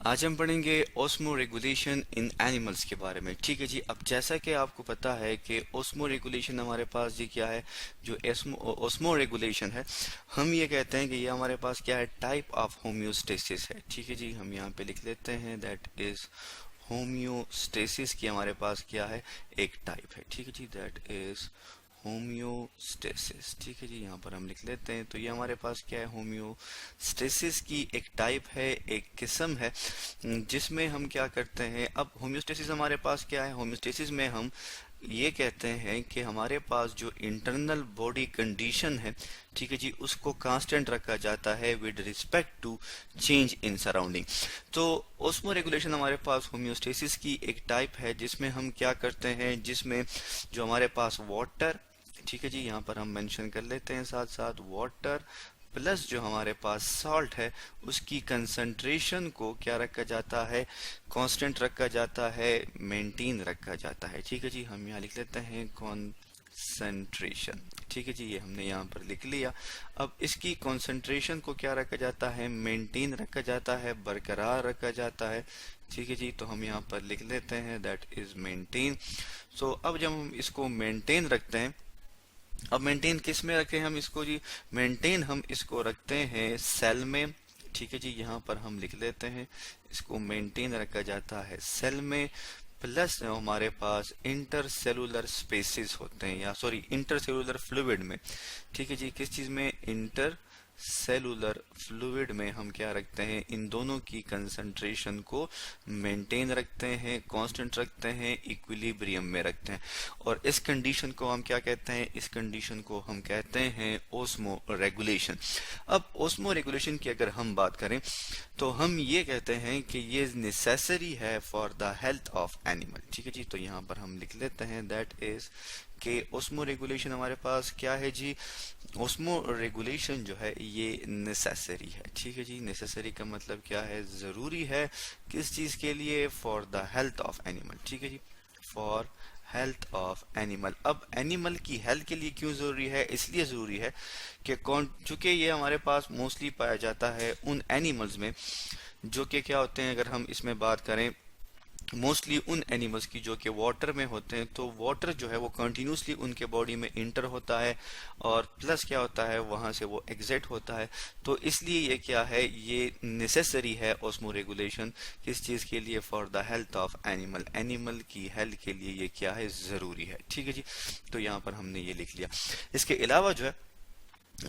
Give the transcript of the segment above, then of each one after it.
आज हम पढ़ेंगे ओस्मो रेगुलेशन इन एनिमल्स के बारे में। ठीक है जी। अब जैसा कि आपको पता है कि ओस्मो रेगुलेशन हमारे पास जी क्या है, जो ओस्मो रेगुलेशन है, हम ये कहते हैं कि ये हमारे पास क्या है, टाइप ऑफ होम्योस्टेसिस है। ठीक है जी, हम यहाँ पे लिख लेते हैं दैट इज होम्योस्टेसिस की हमारे पास क्या है, एक टाइप है। ठीक है जी, दैट इज होम्योस्टेसिस। ठीक है जी, यहाँ पर हम लिख लेते हैं। तो ये हमारे पास क्या है, होम्योस्टेसिस की एक टाइप है, एक किस्म है, जिसमें हम क्या करते हैं। अब होम्योस्टेसिस हमारे पास क्या है, होम्योस्टेसिस में हम ये कहते हैं कि हमारे पास जो इंटरनल बॉडी कंडीशन है, ठीक है जी, उसको कांस्टेंट रखा जाता है with respect to change in surrounding. तो ओस्मो रेगुलेशन हमारे पास होम्योस्टेसिस की एक टाइप है, जिसमें हम क्या करते हैं, जिसमें जो हमारे पास वाटर, ठीक है जी, यहाँ पर हम मेंशन कर लेते हैं साथ साथ वाटर प्लस जो हमारे पास सॉल्ट है, उसकी कंसंट्रेशन को क्या रखा जाता है, कांस्टेंट रखा जाता है, मेंटेन रखा जाता है। ठीक है जी, हम यहाँ लिख लेते हैं कंसंट्रेशन। ठीक है जी, ये हमने यहाँ पर लिख लिया। अब इसकी कंसंट्रेशन को क्या रखा जाता है, मेंटेन रखा जाता है, बरकरार रखा जाता है। ठीक है जी, तो हम यहाँ पर लिख लेते हैं दैट इज मेंटेन। सो अब जब हम इसको मेंटेन रखते हैं, अब मेंटेन किस में रखें हम इसको जी, मेंटेन हम इसको रखते हैं सेल में। ठीक है जी, यहाँ पर हम लिख लेते हैं इसको मेंटेन रखा जाता है सेल में, प्लस हमारे पास इंटरसेलुलर स्पेसिस होते हैं, या सॉरी इंटरसेलुलर फ्लूइड में। ठीक है जी, किस चीज में, इंटर सेलुलर फ्लूइड में हम क्या रखते हैं, इन दोनों की कंसंट्रेशन को मेंटेन रखते हैं, कांस्टेंट रखते हैं, इक्विलिब्रियम में रखते हैं। और इस कंडीशन को हम क्या कहते हैं, इस कंडीशन को हम कहते हैं ओस्मो रेगुलेशन। अब ओस्मो रेगुलेशन की अगर हम बात करें तो हम ये कहते हैं कि ये नेसेसरी है for the health of animal. ठीक है जी, तो यहाँ पर हम लिख लेते हैं दैट इज कि ओस्मो रेगुलेशन हमारे पास क्या है जी, ओस्मो रेगुलेशन जो है ये नेसेसरी है। ठीक है जी, नेसेसरी का मतलब क्या है, जरूरी है, किस चीज के लिए, for the health of animal. ठीक है जी, फॉर हेल्थ ऑफ एनिमल। अब एनिमल की हेल्थ के लिए क्यों जरूरी है, इसलिए जरूरी है कि चूंकि ये हमारे पास मोस्टली पाया जाता है उन एनिमल्स में जो कि क्या होते हैं, अगर हम इसमें बात करें मोस्टली उन एनिमल्स की जो कि वाटर में होते हैं, तो वाटर जो है वो कंटिन्यूसली उनके बॉडी में इंटर होता है, और प्लस क्या होता है, वहां से वो एग्जिट होता है। तो इसलिए ये क्या है, ये नेसेसरी है ओस्मो रेगुलेशन, किस चीज के लिए, for the health of animal, animal की हेल्थ के लिए ये क्या है, जरूरी है। ठीक है जी, तो यहाँ पर हमने ये लिख लिया। इसके अलावा जो है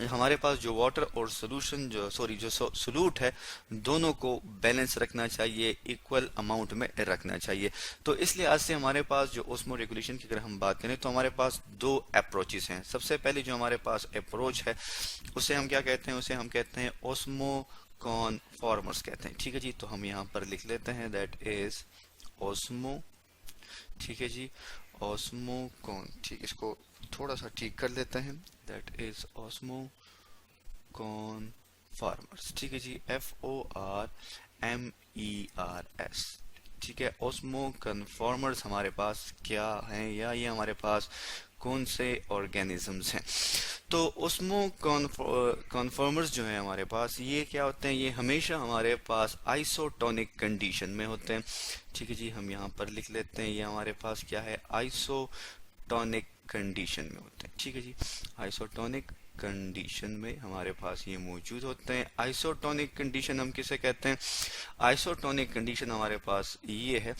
हमारे पास जो वाटर और सोल्यूशन जो सोल्यूट है, दोनों को बैलेंस रखना चाहिए, इक्वल अमाउंट में रखना चाहिए। तो इस लिहाज से हमारे पास जो ओस्मो रेगुलेशन की अगर हम बात करें तो हमारे पास दो अप्रोचेस हैं। सबसे पहले जो हमारे पास अप्रोच है उसे हम क्या कहते हैं, उसे हम कहते हैं ओस्मो कॉनफॉर्मर्स कहते हैं। ठीक है जी, तो हम यहाँ पर लिख लेते हैं दैट इज ओस्मो, ठीक है जी, ऑस्मो कौन, ठीक, इसको थोड़ा सा ठीक कर लेते हैं, दैट इज ऑस्मो कौन फार्मर्स। ठीक है जी, FORMERS। ठीक है, ऑस्मो कन्फॉर्मर्स हमारे पास क्या हैं, या ये हमारे पास कौन से ऑर्गेनिजम्स हैं। तो ओस्मो कन्फॉर्मर्स जो है हमारे पास, ये क्या होते हैं, ये हमेशा हमारे पास आइसोटोनिक कंडीशन में होते हैं। ठीक है जी, हम यहाँ पर लिख लेते हैं, ये हमारे पास क्या है, आइसोटोनिक कंडीशन में होते हैं। ठीक है जी, आइसोटोनिक कंडीशन में हमारे पास ये मौजूद होते हैं। आइसोटोनिक कंडीशन हम किसे कहते हैं, आइसोटोनिक कंडीशन हमारे पास ये है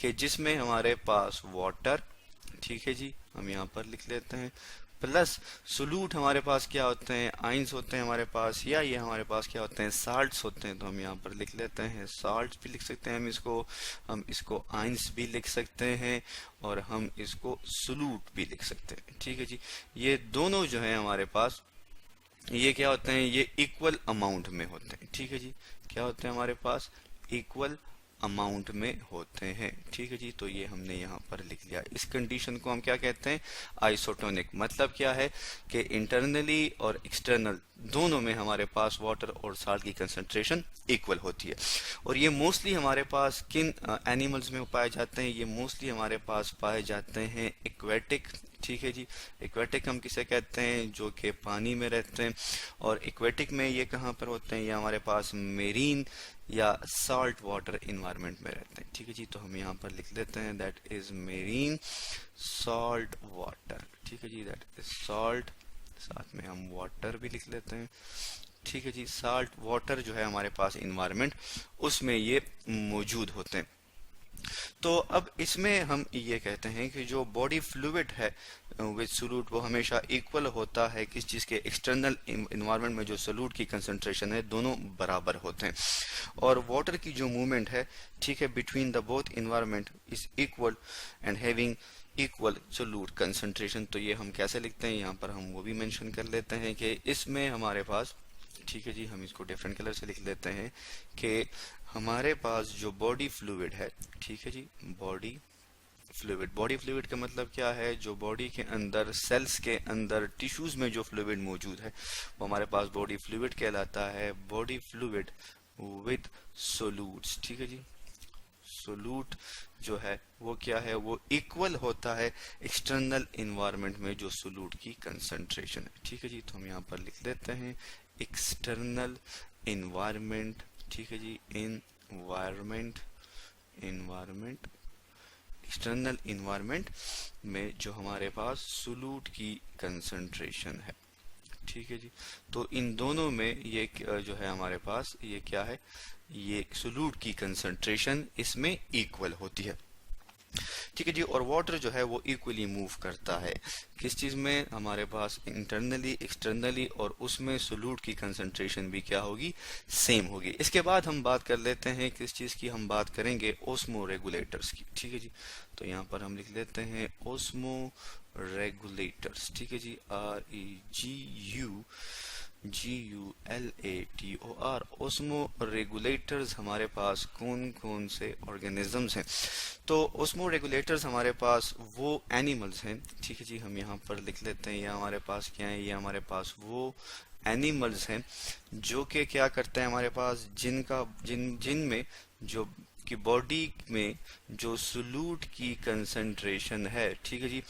कि जिसमें हमारे पास वाटर, ठीक है जी, हम यहाँ पर लिख लेते हैं, प्लस सोल्यूट हमारे पास क्या होते हैं, आइंस होते हैं हमारे पास, या ये हमारे पास क्या होते हैं, साल्ट्स होते हैं। तो हम यहाँ पर लिख लेते हैं साल्ट्स भी लिख सकते हैं हम इसको आइंस भी लिख सकते हैं, और हम इसको सोल्यूट भी लिख सकते हैं। ठीक है जी, ये दोनों जो है हमारे पास, ये क्या होते हैं, ये इक्वल अमाउंट में होते हैं। ठीक है जी, क्या होते हैं हमारे पास, इक्वल अमाउंट में होते हैं। ठीक है जी, तो ये हमने यहाँ पर लिख लिया। इस कंडीशन को हम क्या कहते हैं, आइसोटोनिक। मतलब क्या है कि इंटरनली और एक्सटर्नल दोनों में हमारे पास वाटर और साल्ट की कंसंट्रेशन इक्वल होती है। और ये मोस्टली हमारे पास किन एनिमल्स में पाए जाते हैं, ये मोस्टली हमारे पास पाए जाते हैं एक्वेटिक ठीक है जी। एक्वेटिक हम किसे कहते हैं, जो कि पानी में रहते हैं। और एक्वेटिक में ये कहाँ पर होते हैं, ये हमारे पास मेरीन या सॉल्ट वाटर इन्वायरमेंट में रहते हैं। ठीक है जी, तो हम यहाँ पर लिख लेते हैं that is marine salt water. ठीक है जी, दैट इज सॉल्ट, साथ में हम वाटर भी लिख लेते हैं। ठीक है जी, सॉल्ट वाटर जो है हमारे पास इन्वायरमेंट, उसमें ये मौजूद होते हैं। तो अब इसमें हम ये कहते हैं कि जो बॉडी फ्लूइड है विद सोल्यूट, वो हमेशा इक्वल होता है किस चीज़ के, एक्सटर्नल इन्वायरमेंट में जो सोल्यूट की कंसंट्रेशन है दोनों बराबर होते हैं। और वाटर की जो मूवमेंट है, ठीक है, between the both environment is equal and having equal solute concentration. तो ये हम कैसे लिखते हैं, यहाँ पर हम वो भी मेंशन कर लेते हैं कि इसमें हमारे पास, ठीक है जी, हम इसको डिफरेंट कलर से लिख लेते हैं कि हमारे पास जो बॉडी फ्लूइड है, ठीक है जी, बॉडी फ्लूइड, बॉडी फ्लूइड का मतलब क्या है, जो बॉडी के अंदर सेल्स के अंदर टिश्यूज में जो फ्लूइड मौजूद है वो हमारे पास बॉडी फ्लूइड कहलाता है। बॉडी फ्लूइड विद सोल्यूट्स, ठीक है जी, सोल्यूट जो है वो क्या है, वो इक्वल होता है एक्सटर्नल इन्वायरमेंट में जो सोल्यूट की कंसंट्रेशन है। ठीक है जी, तो हम यहाँ पर लिख लेते हैं एक्सटर्नल इन्वायरमेंट। ठीक है जी, इन्वायरमेंट एक्सटर्नल इन्वायरमेंट में जो हमारे पास सोल्यूट की कंसंट्रेशन है। ठीक है जी, तो इन दोनों में ये जो है हमारे पास ये क्या है, ये सोल्यूट की कंसंट्रेशन इसमें इक्वल होती है। ठीक है जी, और वाटर जो है वो इक्वली मूव करता है किस चीज में, हमारे पास इंटरनली एक्सटर्नली, और उसमें सोल्यूट की कंसंट्रेशन भी क्या होगी, सेम होगी। इसके बाद हम बात कर लेते हैं किस चीज की, हम बात करेंगे ओस्मो रेगुलेटर्स की। ठीक है जी, तो यहाँ पर हम लिख लेते हैं ओस्मो रेगुलेटर्स। ठीक है जी, REGULATOR। ओस्मो रेगुलेटर्स हमारे पास कौन कौन से ऑर्गेनिजम्स हैं, तो ओस्मो रेगुलेटर्स हमारे पास वो एनिमल्स हैं। ठीक है जी, हम यहाँ पर लिख लेते हैं, ये हमारे पास क्या है, ये हमारे पास वो एनिमल्स हैं जो कि क्या करते हैं, हमारे पास जिनमें जो की बॉडी में जो सोल्यूट की कंसंट्रेशन है, ठीक है जी,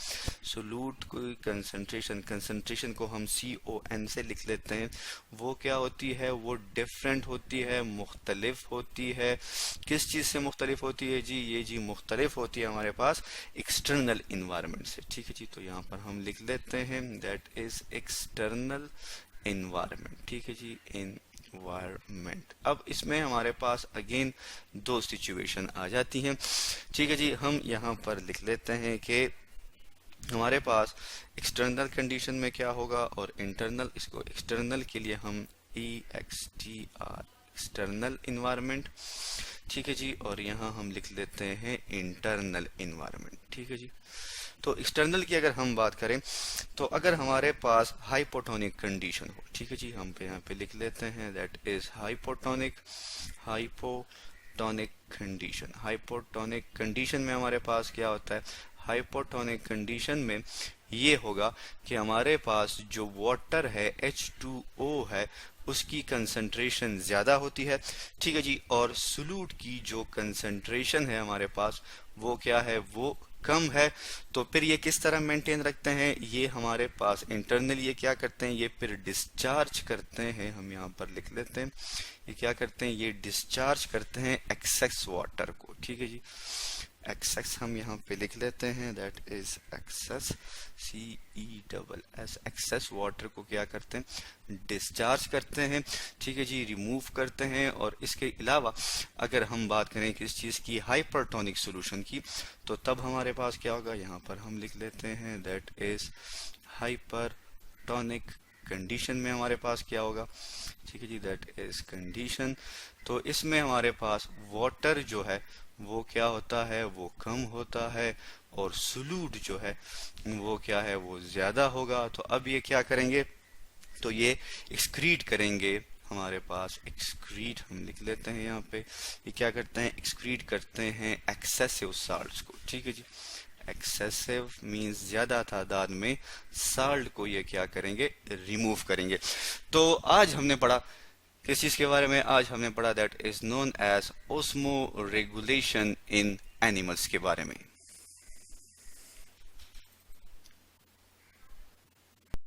सोल्यूट की कंसंट्रेशन को हम CON से लिख लेते हैं, वो क्या होती है, वो डिफरेंट होती है, मुख्तलिफ होती है। किस चीज से मुख्तलिफ होती है जी, ये जी मुख्तलिफ होती है हमारे पास एक्सटर्नल इन्वायरमेंट से। ठीक है जी, तो यहाँ पर हम लिख लेते हैं दैट इज एक्सटर्नल इन्वायरमेंट। ठीक है जी, इन्वायरमेंट। अब इसमें हमारे पास अगेन दो सिचुएशन आ जाती हैं। ठीक है जी, हम यहाँ पर लिख लेते हैं कि हमारे पास एक्सटर्नल कंडीशन में क्या होगा और इंटरनल, इसको एक्सटर्नल के लिए हम EXTR एक्सटर्नल इन्वायरमेंट। ठीक है जी, और यहाँ हम लिख लेते हैं इंटरनल इन्वायरमेंट। ठीक है जी, तो एक्सटर्नल की अगर हम बात करें तो अगर हमारे पास हाइपोटोनिक कंडीशन हो, ठीक है जी, हम यहाँ पे लिख लेते हैं that is hypotonic condition. Hypotonic condition में हमारे पास क्या होता है, हाइपोटोनिक कंडीशन में ये होगा कि हमारे पास जो वाटर है H2O है उसकी कंसंट्रेशन ज्यादा होती है। ठीक है जी, और सोल्यूट की जो कंसंट्रेशन है हमारे पास वो क्या है, वो कम है। तो फिर ये किस तरह मेंटेन रखते हैं, ये हमारे पास इंटरनली ये क्या करते हैं, ये फिर डिस्चार्ज करते हैं। हम यहाँ पर लिख लेते हैं ये क्या करते हैं, ये डिस्चार्ज करते हैं एक्सेस वाटर को। ठीक है जी, एक्सेस हम यहाँ पे लिख लेते हैं that is excess, CESS। Excess water को क्या करते हैं, डिस्चार्ज करते हैं। ठीक है जी, रिमूव करते हैं। और इसके अलावा अगर हम बात करें किस चीज की, हाइपरटोनिक सॉल्यूशन की, तो तब हमारे पास क्या होगा, यहाँ पर हम लिख लेते हैं दैट इज हाइपरटोनिक कंडीशन में हमारे पास क्या होगा। ठीक है जी, दैट इज कंडीशन। तो इसमें हमारे पास वाटर जो है वो क्या होता है, वो कम होता है, और सोल्यूट जो है वो क्या है, वो ज्यादा होगा। तो अब ये क्या करेंगे, तो ये एक्सक्रीट करेंगे, हमारे पास एक्सक्रीट हम लिख लेते हैं यहाँ पे, ये क्या करते हैं, एक्सक्रीट करते हैं एक्सेसिव साल्ट्स को। ठीक है जी, एक्सेसिव मींस ज्यादा तादाद में, साल्ट को ये क्या करेंगे, रिमूव करेंगे। तो आज हमने पढ़ा किस चीज के बारे में, आज हमने पढ़ा that is known as osmoregulation in animals के बारे में।